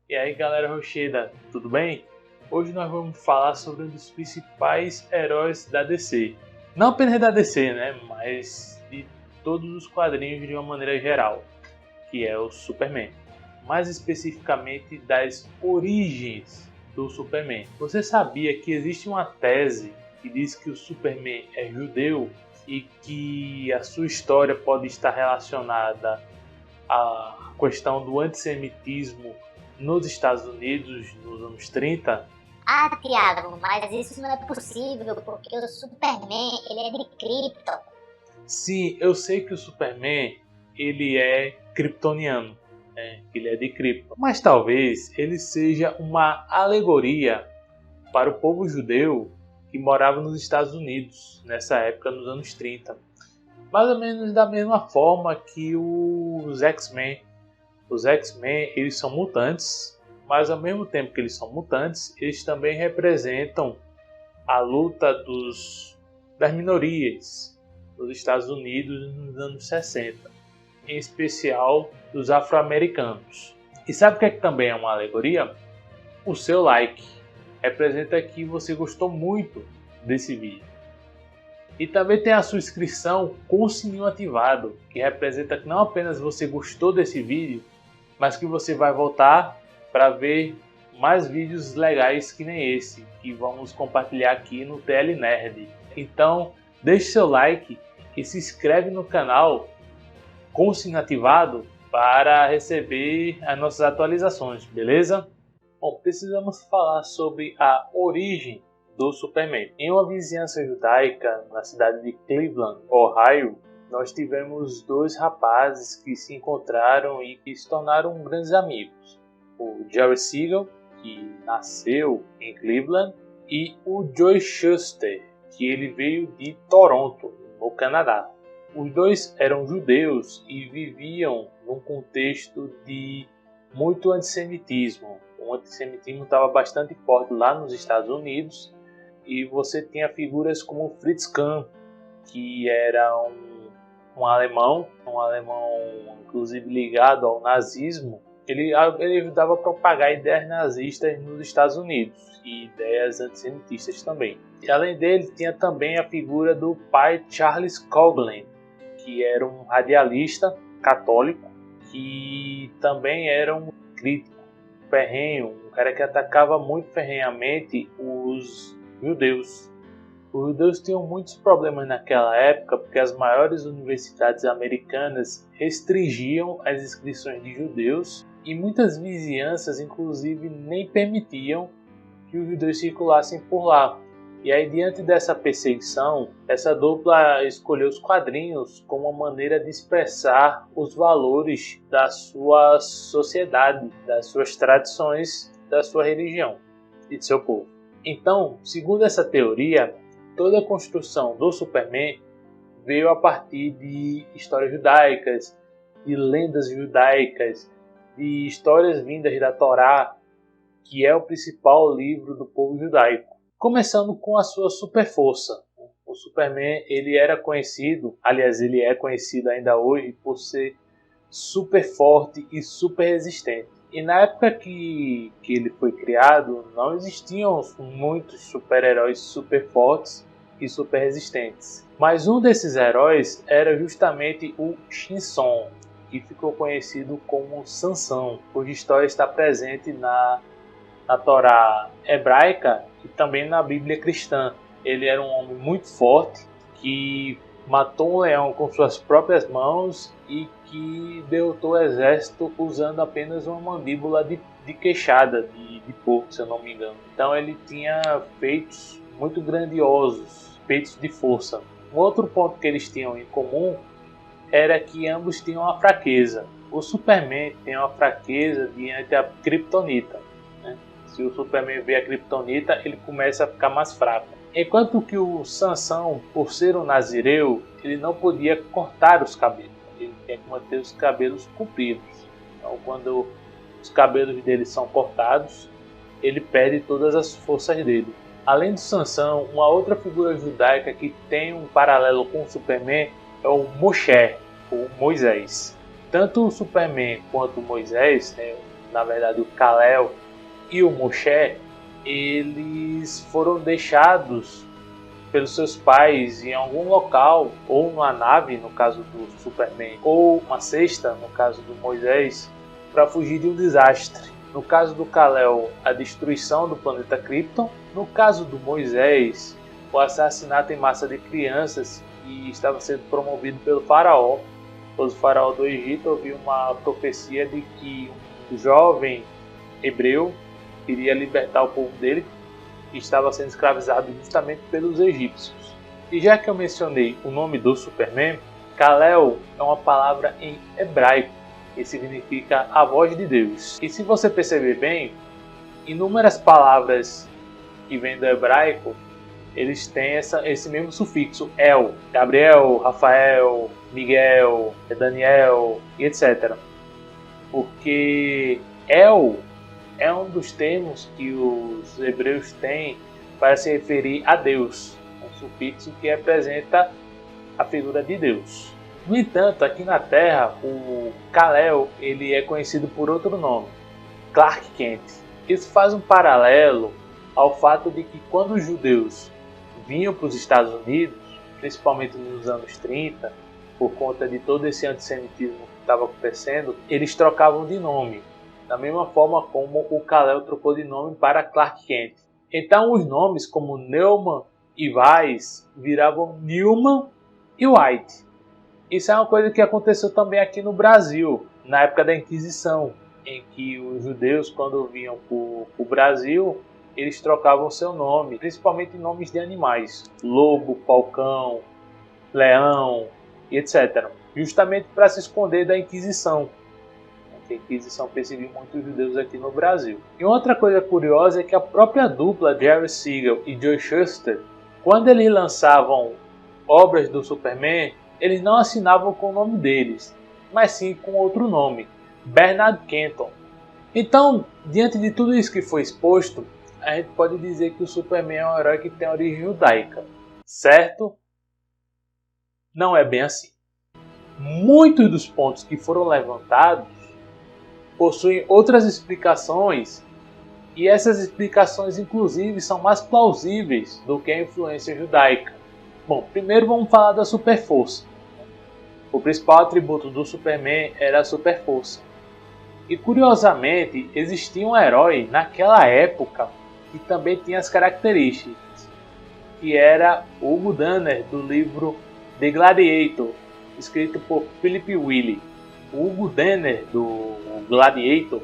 E aí galera rocheda, tudo bem? Hoje nós vamos falar sobre um dos principais heróis da DC. Não apenas da DC, né? Mas de todos os quadrinhos de uma maneira geral, que é o Superman. Mais especificamente das origens do Superman. Você sabia que existe uma tese que diz que o Superman é judeu e que a sua história pode estar relacionada à questão do antissemitismo nos Estados Unidos nos anos 30? Ah, Thiago, mas isso não é possível porque o Superman, ele é de Krypton. Sim, eu sei que o Superman ele é kryptoniano, né? Ele é de Krypton, mas talvez ele seja uma alegoria para o povo judeu que morava nos Estados Unidos nessa época, nos anos 30. Mais ou menos da mesma forma que os X-Men. Os X-Men, eles são mutantes, mas ao mesmo tempo que eles são mutantes, eles também representam a luta das minorias dos Estados Unidos nos anos 60, em especial dos afro-americanos. E sabe o que também é uma alegoria? O seu like representa que você gostou muito desse vídeo. E também tem a sua inscrição com o sininho ativado, que representa que não apenas você gostou desse vídeo, mas que você vai voltar para ver mais vídeos legais que nem esse, que vamos compartilhar aqui no TL Nerd. Então, deixe seu like e se inscreve no canal com o sininho ativado para receber as nossas atualizações, beleza? Bom, precisamos falar sobre a origem do Superman. Em uma vizinhança judaica na cidade de Cleveland, Ohio, nós tivemos dois rapazes que se encontraram e que se tornaram grandes amigos. O Jerry Siegel, que nasceu em Cleveland, e o Joe Shuster, que ele veio de Toronto, no Canadá. Os dois eram judeus e viviam num contexto de muito antissemitismo. O antissemitismo estava bastante forte lá nos Estados Unidos e você tinha figuras como Fritz Kahn, que era um alemão inclusive ligado ao nazismo. Ele ajudava a propagar ideias nazistas nos Estados Unidos e ideias antissemitistas também. E além dele, tinha também a figura do pai Charles Coughlin, que era um radialista católico, que também era um crítico ferrenho, um cara que atacava muito ferrenhamente os judeus. Os judeus tinham muitos problemas naquela época porque as maiores universidades americanas restringiam as inscrições de judeus e muitas vizinhanças, inclusive, nem permitiam que os judeus circulassem por lá. E aí, diante dessa perseguição, essa dupla escolheu os quadrinhos como uma maneira de expressar os valores da sua sociedade, das suas tradições, da sua religião e de seu povo. Então, segundo essa teoria, toda a construção do Superman veio a partir de histórias judaicas, de lendas judaicas, de histórias vindas da Torá, que é o principal livro do povo judaico. Começando com a sua super força. O Superman, ele era conhecido, aliás, ele é conhecido ainda hoje por ser super forte e super resistente. E na época que ele foi criado, não existiam muitos super-heróis super fortes e super resistentes. Mas um desses heróis era justamente o Shinson, que ficou conhecido como Sansão, cuja história está presente na Torá hebraica e também na Bíblia cristã. Ele era um homem muito forte que matou um leão com suas próprias mãos e que derrotou o exército usando apenas uma mandíbula de queixada de porco, se eu não me engano. Então ele tinha feitos muito grandiosos, feitos de força. Um outro ponto que eles tinham em comum era que ambos tinham uma fraqueza. O Superman tem uma fraqueza diante da Kryptonita, né? Se o Superman vê a Kryptonita, ele começa a ficar mais fraco. Enquanto que o Sansão, por ser um nazireu, ele não podia cortar os cabelos. Ele tinha que manter os cabelos compridos. Então, quando os cabelos dele são cortados, ele perde todas as forças dele. Além do Sansão, uma outra figura judaica que tem um paralelo com o Superman é o Moshe, ou Moisés. Tanto o Superman quanto o Moisés, né, na verdade o Kal-El e o Moshe, eles foram deixados pelos seus pais em algum local, ou numa nave, no caso do Superman, ou uma cesta, no caso do Moisés, para fugir de um desastre. No caso do Kal-El, a destruição do planeta Krypton. No caso do Moisés, o assassinato em massa de crianças que estava sendo promovido pelo faraó. O faraó do Egito ouviu uma profecia de que um jovem hebreu iria libertar o povo dele, que estava sendo escravizado justamente pelos egípcios. E já que eu mencionei o nome do Superman, Kal-El é uma palavra em hebraico, que significa a voz de Deus. E se você perceber bem, inúmeras palavras que vêm do hebraico, eles têm esse mesmo sufixo, El. Gabriel, Rafael, Miguel, Daniel e etc. Porque El é um dos termos que os hebreus têm para se referir a Deus, um sufixo que representa a figura de Deus. No entanto, aqui na Terra, o Kal-El ele é conhecido por outro nome, Clark Kent. Isso faz um paralelo ao fato de que quando os judeus vinham para os Estados Unidos, principalmente nos anos 30, por conta de todo esse antissemitismo que estava acontecendo, eles trocavam de nome, da mesma forma como o Kal-El trocou de nome para Clark Kent. Então os nomes como Neumann e Weiss viravam Newman e White. Isso é uma coisa que aconteceu também aqui no Brasil, na época da Inquisição, em que os judeus, quando vinham para o Brasil, eles trocavam seu nome, principalmente nomes de animais, lobo, falcão, leão e etc. Justamente para se esconder da Inquisição. A Inquisição perseguiu muitos judeus aqui no Brasil. E outra coisa curiosa é que a própria dupla Jerry Siegel e Joe Shuster, quando eles lançavam obras do Superman, eles não assinavam com o nome deles, mas sim com outro nome, Bernard Kenton. Então, diante de tudo isso que foi exposto, a gente pode dizer que o Superman é um herói que tem origem judaica, certo? Não é bem assim. Muitos dos pontos que foram levantados possuem outras explicações, e essas explicações inclusive são mais plausíveis do que a influência judaica. Bom, primeiro vamos falar da Superforça. O principal atributo do Superman era a Superforça. E curiosamente, existia um herói naquela época que também tinha as características, que era Hugo Danner, do livro The Gladiator, escrito por Philip Wiley. O Hugo Danner, do Gladiator,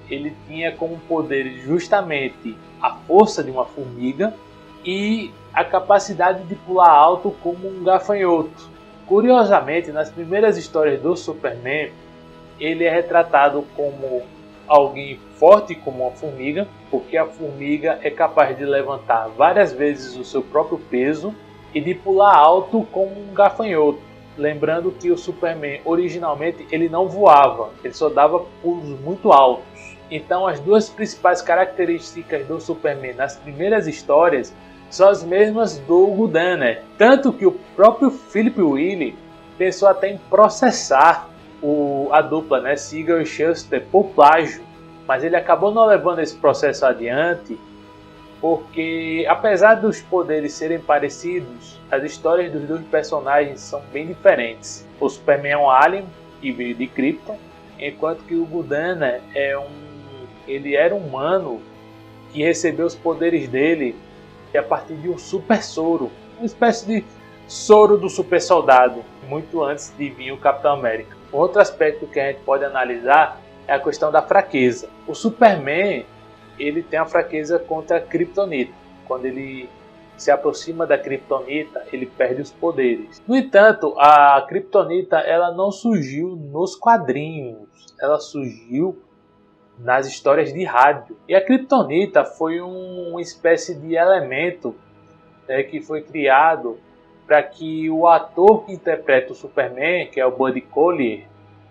ele tinha como poder justamente a força de uma formiga e a capacidade de pular alto como um gafanhoto. Curiosamente, nas primeiras histórias do Superman, ele é retratado como alguém forte como uma formiga, porque a formiga é capaz de levantar várias vezes o seu próprio peso e de pular alto como um gafanhoto. Lembrando que o Superman originalmente ele não voava, ele só dava pulos muito altos. Então as duas principais características do Superman nas primeiras histórias são as mesmas do Hugo Danner. Tanto que o próprio Philip Wiley pensou até em processar a dupla, né, Siegel e Shuster, por plágio. Mas ele acabou não levando esse processo adiante, porque apesar dos poderes serem parecidos, as histórias dos dois personagens são bem diferentes. O Superman é um alien que veio de Krypton, enquanto que o Hugo Danner ele era um humano que recebeu os poderes dele a partir de um super soro, uma espécie de soro do super soldado, muito antes de vir o Capitão América. Outro aspecto que a gente pode analisar é a questão da fraqueza. O Superman ele tem a fraqueza contra a Kryptonita. Quando ele se aproxima da Kryptonita, ele perde os poderes. No entanto, a Kryptonita ela não surgiu nos quadrinhos, ela surgiu nas histórias de rádio. E a Kryptonita foi uma espécie de elemento que foi criado para que o ator que interpreta o Superman, que é o Bud Collyer,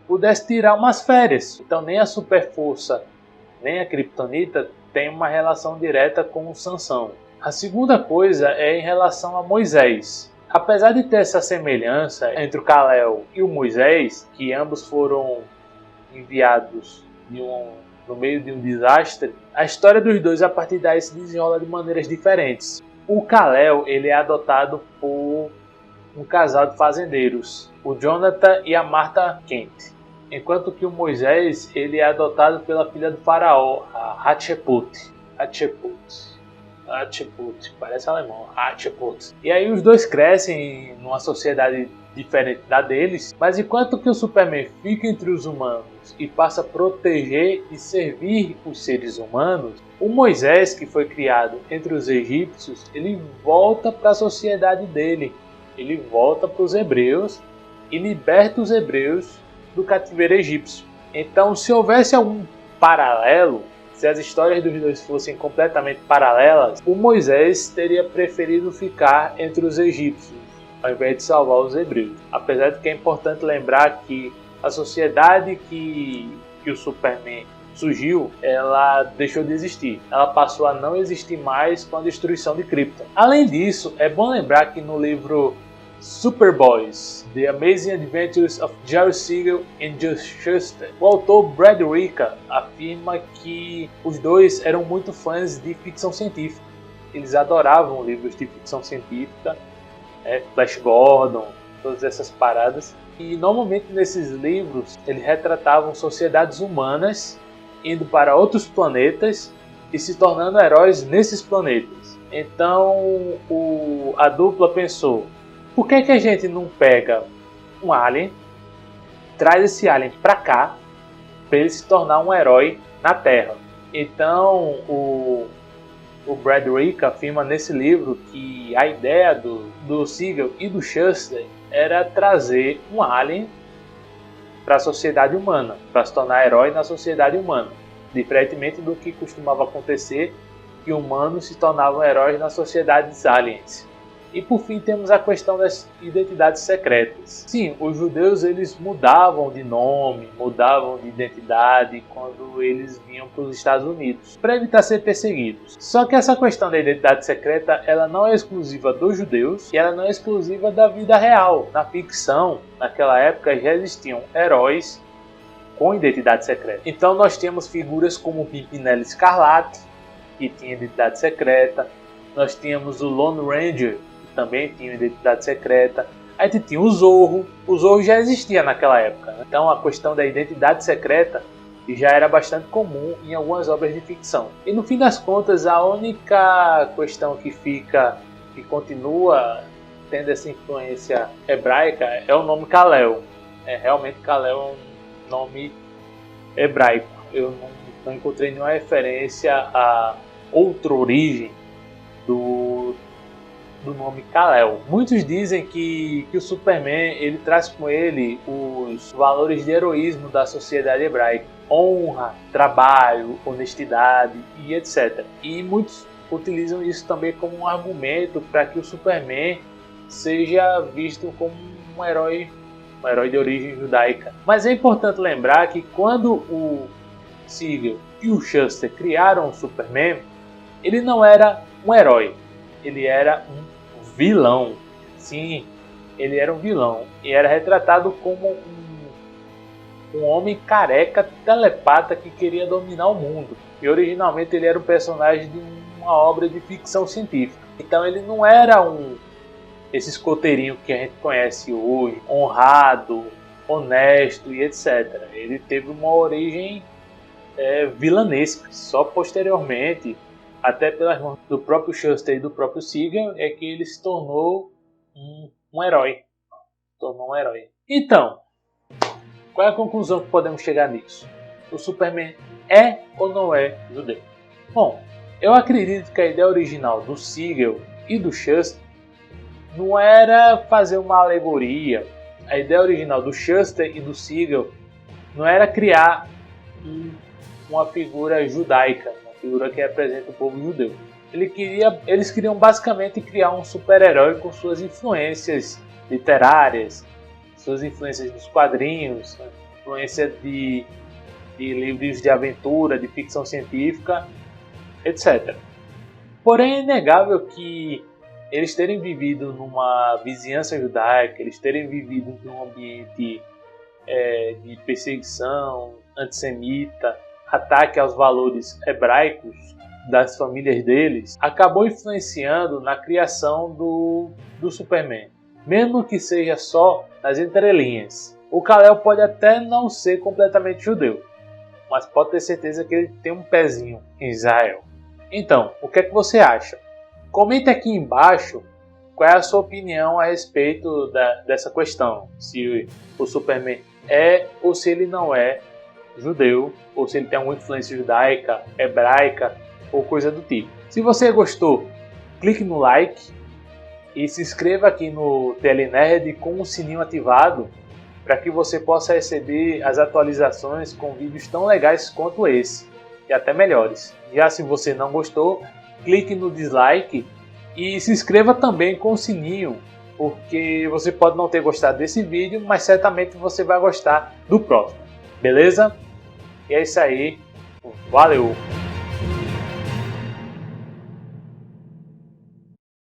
pudesse tirar umas férias. Então nem a Superforça, nem a Kryptonita tem uma relação direta com o Sansão. A segunda coisa é em relação a Moisés. Apesar de ter essa semelhança entre o Kal-El e o Moisés, que ambos foram enviados no meio de um desastre, a história dos dois a partir daí se desenrola de maneiras diferentes. O Kal-El, ele é adotado por um casal de fazendeiros, o Jonathan e a Martha Kent, enquanto que o Moisés, ele é adotado pela filha do faraó, a Hatshepsut, parece alemão, Hatshepsut. E aí os dois crescem numa sociedade diferente da deles, mas enquanto que o Superman fica entre os humanos e passa a proteger e servir os seres humanos, o Moisés, que foi criado entre os egípcios, ele volta para a sociedade dele, ele volta para os hebreus e liberta os hebreus do cativeiro egípcio. Então, se houvesse algum paralelo, se as histórias dos dois fossem completamente paralelas, o Moisés teria preferido ficar entre os egípcios, ao invés de salvar os hebreus. Apesar de que é importante lembrar que a sociedade que o Superman surgiu, ela deixou de existir. Ela passou a não existir mais com a destruição de Krypton. Além disso, é bom lembrar que no livro Superboys, The Amazing Adventures of Jerry Siegel and Joe Shuster, o autor Brad Ricka afirma que os dois eram muito fãs de ficção científica. Eles adoravam livros de ficção científica, Flash Gordon, todas essas paradas. E normalmente nesses livros eles retratavam sociedades humanas indo para outros planetas e se tornando heróis nesses planetas. Então a dupla pensou: por que a gente não pega um alien, traz esse alien para cá, para ele se tornar um herói na Terra? Então o Brad Ricka afirma nesse livro que a ideia do Siegel e do Shuster era trazer um alien para a sociedade humana, para se tornar herói na sociedade humana, diferentemente do que costumava acontecer, que humanos se tornavam heróis nas sociedades aliens. E por fim temos a questão das identidades secretas. Sim, os judeus eles mudavam de nome, mudavam de identidade quando eles vinham para os Estados Unidos, para evitar ser perseguidos. Só que essa questão da identidade secreta, ela não é exclusiva dos judeus e ela não é exclusiva da vida real. Na ficção, naquela época, já existiam heróis com identidade secreta. Então nós temos figuras como Pimpinela Escarlate, que tinha identidade secreta. Nós tínhamos o Lone Ranger, também tinha identidade secreta. A gente tinha o Zorro já existia naquela época, né? Então a questão da identidade secreta já era bastante comum em algumas obras de ficção. E no fim das contas, a única questão que continua tendo essa influência hebraica é o nome Kal-El. Realmente Kal-El é um nome hebraico. Eu não encontrei nenhuma referência a outra origem do nome Kal-El. Muitos dizem que o Superman ele traz com ele os valores de heroísmo da sociedade hebraica: honra, trabalho, honestidade e etc. E muitos utilizam isso também como um argumento para que o Superman seja visto como um herói de origem judaica. Mas é importante lembrar que quando o Siegel e o Shuster criaram o Superman, ele não era um herói, ele era um vilão. Sim, ele era um vilão e era retratado como um homem careca telepata que queria dominar o mundo. E originalmente ele era um personagem de uma obra de ficção científica. Então ele não era esse escoteirinho que a gente conhece hoje, honrado, honesto e etc. Ele teve uma origem vilanesca. Só posteriormente, até pelas mãos do próprio Shuster e do próprio Siegel, é que ele se tornou um herói. Então, qual é a conclusão que podemos chegar nisso? O Superman é ou não é judeu? Bom, eu acredito que a ideia original do Siegel e do Shuster não era fazer uma alegoria. A ideia original do Shuster e do Siegel não era criar uma figura judaica, figura que representa o povo judeu. Eles queriam basicamente criar um super-herói com suas influências literárias, suas influências dos quadrinhos, influência de livros de aventura, de ficção científica, etc. Porém, é inegável que eles terem vivido numa vizinhança judaica, eles terem vivido num ambiente de perseguição, antissemita, ataque aos valores hebraicos das famílias deles, acabou influenciando na criação do Superman. Mesmo que seja só nas entrelinhas. O Kal-El pode até não ser completamente judeu, mas pode ter certeza que ele tem um pezinho em Israel. Então, o que é que você acha? Comente aqui embaixo qual é a sua opinião a respeito dessa questão. Se o Superman é ou se ele não é judeu, ou se ele tem alguma influência judaica, hebraica ou coisa do tipo. Se você gostou, clique no like e se inscreva aqui no TL Nerd com o sininho ativado para que você possa receber as atualizações com vídeos tão legais quanto esse e até melhores. Já se você não gostou, clique no dislike e se inscreva também com o sininho, porque você pode não ter gostado desse vídeo, mas certamente você vai gostar do próximo. Beleza? E é isso aí. Valeu!